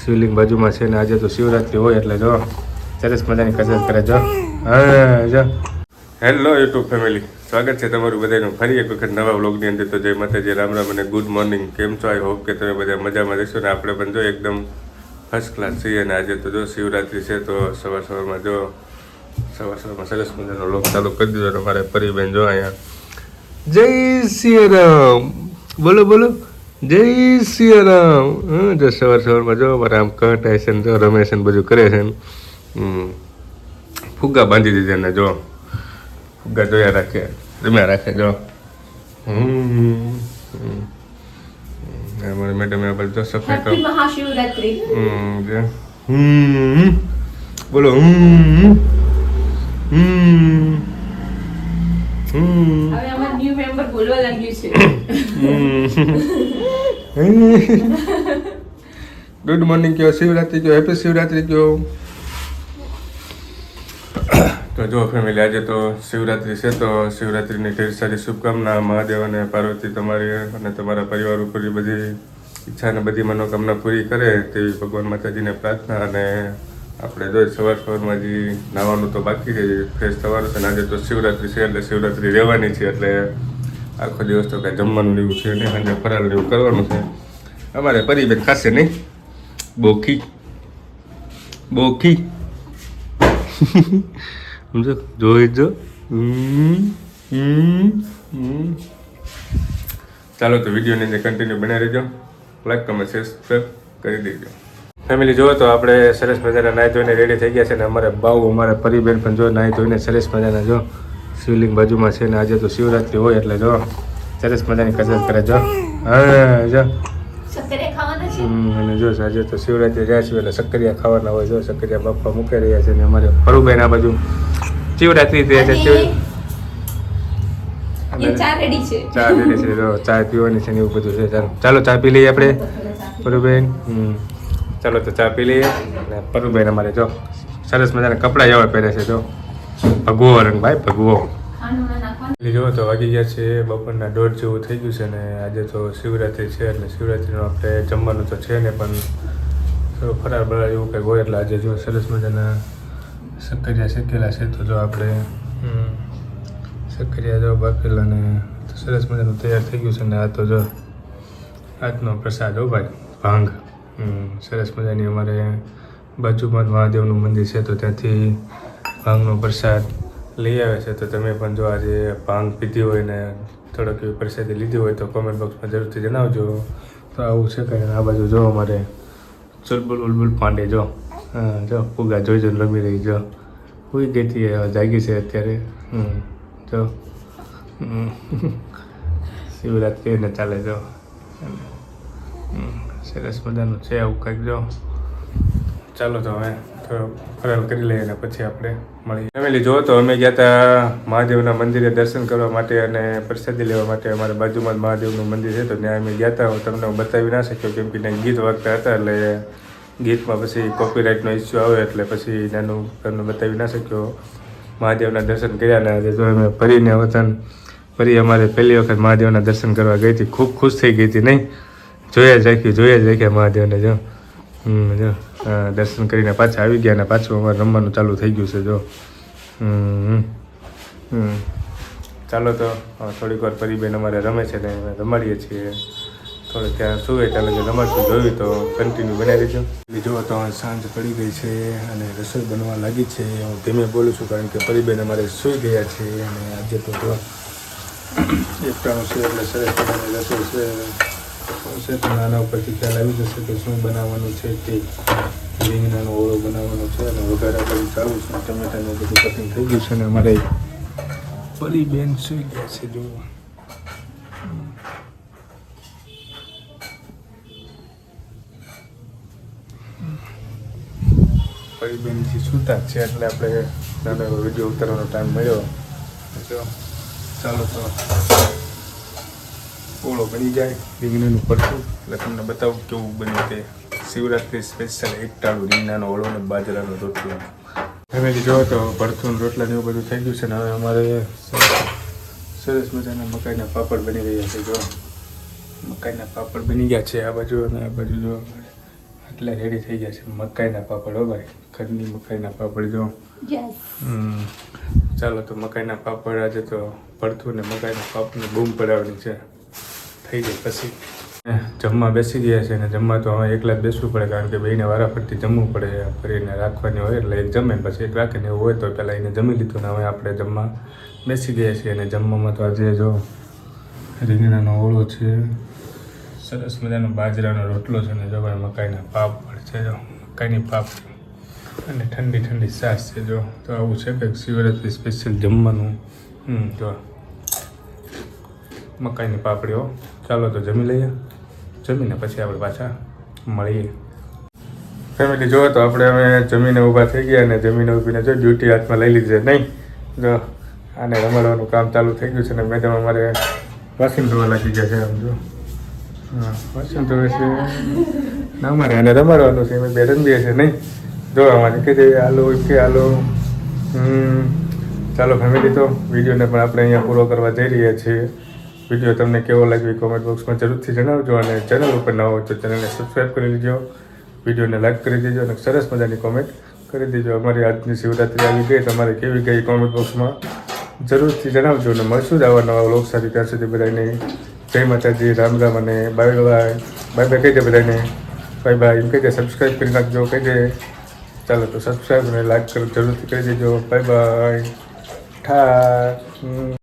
શિવલિંગ બાજુમાં છે ને આજે તો શિવરાત્રી હોય એટલે જો સરસ મજાની કસરત કરે જો. હા જો. હેલો યુટ્યુબ ફેમિલી, સ્વાગત છે તમારું બધાનું ફરી એક વખત નવા વ્લોગની અંદર. તો જય માતાજી, રામ રામ અને ગુડ મોર્નિંગ. કેમ છો? આઈ હોપ કે તમે બધા મજામાં રહેશો ને આપણે પણ જો એકદમ ફર્સ્ટ ક્લાસ છીએ. અને આજે તો જો શિવરાત્રી છે તો સવારમાં સરસ મજાનો વ્લોગ ચાલુ કરી દીધો. અને મારે પરીબેન જો અહીંયા જય સિયા રામ બોલો બોલો, જય સિયા રામ. જો સવારમાં જો મારા આમ કટાય છે ને જો રમેશ ને બધું કરે છે ને ફુગ્ગા બાંધી દીધા ને જો ફુગ્ગા જોયા રાખે, રમ્યા રાખે જો. અમારે મેડમ જો સફાઈ કરો. મહાશિવરાત્રી. બોલો. હવે અમાર ન્યુ મેમ્બર બોલવા લાગ્યું છે. ગુડ મોર્નિંગ કયો, શિવરાત્રી કયો, હેપી શિવરાત્રી કયો. તો જો ફેમિલી, આજે તો શિવરાત્રી છે તો શિવરાત્રીની ઢેર સારી શુભકામના. મહાદેવ અને પાર્વતી તમારી અને તમારા પરિવાર ઉપર બધી ઈચ્છા અને બધી મનોકામના પૂરી કરે તેવી ભગવાન માતાજીને પ્રાર્થના. અને આપણે જો સવારમાં જે નાવાનું તો બાકી છે, ફ્રેશ થવાનું છે. અને આજે તો શિવરાત્રી છે એટલે શિવરાત્રી રહેવાની છે એટલે આખો દિવસ તો કાંઈ જમવાનું એવું છે નહીં, સાંજે ફરાળ એવું કરવાનું છે. અમારે પરીબેન ખાશે નહીં, બોખી સમજો, જોઈ જો. ચાલો તો વિડીયોની અંદર કન્ટિન્યુ બનાવી રહેજો. લાઈક કમેન્ટ શેર સબસ્ક્રાઈબ કરી દેજો. ફેમિલી જો તો આપણે સરસ મજાના નાહી ધોઈને રેડી થઈ ગયા છે. ને અમારે બાઉ અમારે પરીબેન પણ જો નાહી ધોઈને સરસ મજાના જો શિવલિંગ બાજુમાં છે ને આજે તો શિવરાત્રી હોય એટલે જો સરસ મજાની કસરત કરે જો. હા જો. અને જો આજે તો શિવરાત્રી રહ્યા છે એટલે સક્કરિયા ખાવાના હોય. જો સક્કરિયા બાપા મૂકી રહ્યા છે. ને અમારે પરુબેન આ બાજુ શિવરાત્રી ચા રેડી છે, ચા પીવાની છે ને એવું બધું છે. ચાલો ચા પી લઈએ આપણે પરુબેન. ચાલો તો ચા પી લઈએ. અને પરુબેન અમારે જો સરસ મજાના કપડાં એવા પહેરે છે જો, ભગવો રંગ ભાઈ ભગવો. જો તો વાગી ગયા છે બપોરના 1:30 જેવું થઈ ગયું છે. ને આજે તો શિવરાત્રી છે એટલે શિવરાત્રીનું આપણે જમવાનું તો છે ને પણ થોડું ફરાળ બરાળ એવું કંઈક હોય એટલે આજે જો સરસ મજાના સક્કરિયા શેકેલા છે. તો જો આપણે સક્કરિયા જો બાફેલા ને સરસ મજાનું તૈયાર થઈ ગયું છે. ને આ તો જો આજનો પ્રસાદ હો ભાઈ, ભાંગ. સરસ મજાની અમારે બાજુમાં મહાદેવનું મંદિર છે તો ત્યાંથી ભાંગનો પ્રસાદ લઈ આવે છે. તો તમે પણ જો આજે ભાંગ પીધી હોય ને થોડોક એવી પ્રસાદી લીધી હોય તો કોમેન્ટ બોક્સમાં જરૂરથી જણાવજો. તો આવું છે કંઈ. આ બાજુ જો અમારે ચુલબુલ પાંડે જો જો ફુગા જોઈ રમી રહી જો. કોઈ ગઈ હતી જાગી છે અત્યારે. જો શિવરાત્રી ને ચાલે જો. સરસ મજાનું છે આવું કંઈક જો. ચાલો તો હવે થોડો ફરાળ કરી લઈએ અને પછી આપણે મળીએ. ફેમિલી જો તો અમે ગયા હતા મહાદેવના મંદિરે દર્શન કરવા માટે અને પ્રસાદી લેવા માટે. અમારા બાજુમાં જ મહાદેવનું મંદિર છે તો ત્યાં અમે ગયા હતા. હું તમને બતાવી ના શક્યો કેમ કે ત્યાં ગીત વાગતા હતા એટલે ગીતમાં પછી કોપીરાઇટનો ઇસ્યુ આવે એટલે પછી નાનું તમને બતાવી ના શક્યો. મહાદેવના દર્શન કર્યા ને આજે જો અમે ફરીને વતન ફરી અમારે પહેલી વખત મહાદેવના દર્શન કરવા ગઈ હતી. ખૂબ ખુશ થઈ ગઈ હતી નહીં, જોયા જ રાખ્યા મહાદેવને જો. જો દર્શન કરીને પાછા આવી ગયા. અને પાછું અમારે રમવાનું ચાલુ થઈ ગયું છે જો. ચાલો તો થોડીક વાર પરીબેન અમારે રમે છે ને રમાડીએ છીએ. થોડું ત્યાં સુવે ચાલે છે રમાડશું. જોયું તો કન્ટિન્યુ બનાવી દેજો. જો તો સાંજ પડી ગઈ છે અને રસોઈ બનવા લાગી છે. હું ધીમે બોલું છું કારણ કે પરીબેન અમારે સૂઈ ગયા છે. અને આજે તો એકટાણું છે એટલે સરસ પ્રકારની રસોઈ છે. પણ આના ઉપરથી ખ્યાલ આવી જશે કે શું બનાવવાનું છે તે. રીંગણાનો ઓળો બનાવવાનો છે અને વઘારા બધું ચાલુ છે. ટમેટાનું બધું કટિંગ થઈ ગયું છે. અને અમારે પરીબેન સૂઈ ગયા છે જો. પરીબેનથી સૂતા છે એટલે આપણે નાનો એવો વિડીયો ઉતારવાનો ટાઈમ મળ્યો જો. ચાલો તો ઓળો બની જાય રીંગણાનું ભરતું એટલે તમને બતાવું કેવું બન્યું તે. શિવરાત્રી સ્પેશિયલ એકટાળું રીંગણાનો ઓળો ને બાજરાનો રોટલો. ફેમિલી જો તો ભરતું રોટલા ને એવું બધું થઈ ગયું છે. ને હવે અમારે સરસ મજાના મકાઈના પાપડ બની રહ્યા છે જો. મકાઈના પાપડ બની ગયા છે આ બાજુ અને આ બાજુ જો એટલે રેડી થઈ ગયા છે મકાઈના પાપડ હો ભાઈ, ઘરની મકાઈના પાપડ જો. યસ. ચાલો તો મકાઈના પાપડ આજે તો ભરથું ને મકાઈના પાપડની બૂમ પડાવવાની છે. થઈ જાય પછી જમવા બેસી ગયા છે ને જમવા તો હવે એકલા જ બેસવું પડે કારણ કે બેને વારાફરતી જમવું પડે, ફરીને રાખવાની હોય એટલે એક જમે પછી એક રાખે ને એવું હોય તો પહેલાં એને જમી લીધું ને હવે આપણે જમવા બેસી ગયા છીએ. અને જમવામાં તો આજે જો રીંગણાનો ઓળો છે, સરસ મજાનો બાજરાનો રોટલો છે ને જો ભાઈ મકાઈના પાપડ છે, જો મકાઈની પાપડી અને ઠંડી ઠંડી છાશ છે જો. તો આવું છે કંઈક શિવરાત્રી સ્પેશિયલ જમવાનું. જો મકાઈની પાપડીઓ. ચાલો તો જમી લઈએ, જમીને પછી આપણે પાછા મળીએ. ફેમિલી જોવો તો આપણે અમે જમીને ઊભા થઈ ગયા અને જમીને ઊભીને જો ડ્યુટી હાથમાં લઈ લીધી છે. નહીં જો આને રમાડવાનું કામ ચાલુ થઈ ગયું છે ને મેડમ અમારે વાસણ ધોવા લાગી ગયા છે. આમ જો હા વાસણ ધોવે છે ના અમારે આને રમાડવાનું છે. અમે બે રમીએ છે નહીં જો અમારે કે હાલો કે હાલો. ચાલો ફેમિલી તો વિડીયોને પણ આપણે અહીંયા પૂરો કરવા જઈ રહ્યા છીએ. વિડીયો તમને કેવો લાગ્યો કોમેન્ટ બોક્સમાં જરૂરથી જણાવજો અને ચેનલ ઉપર ન હોય તો ચેનલને સબસ્ક્રાઈબ કરી લેજો, વિડીયોને લાઈક કરી દેજો અને સરસ મજાની કોમેન્ટ કરી દેજો. અમારી આજની શિવરાત્રી આવી ગઈ, તમારે કેવી ગઈ કોમેન્ટ બોક્સમાં જરૂરથી જણાવજો અને મળશું જ આવા નવા વ્લોગ સાથે. ત્યાં સુધી બધાને જય માતાજી, રામ રામ અને બાય બાય. બાય બાય કહી દે બધાને, બાય બાય એમ કહી દે, સબસ્ક્રાઈબ કરી નાખજો કહી દે. ચાલો તો સબસ્ક્રાઈબ અને લાઈક જરૂરથી કરી દેજો. Bye bye. ઠા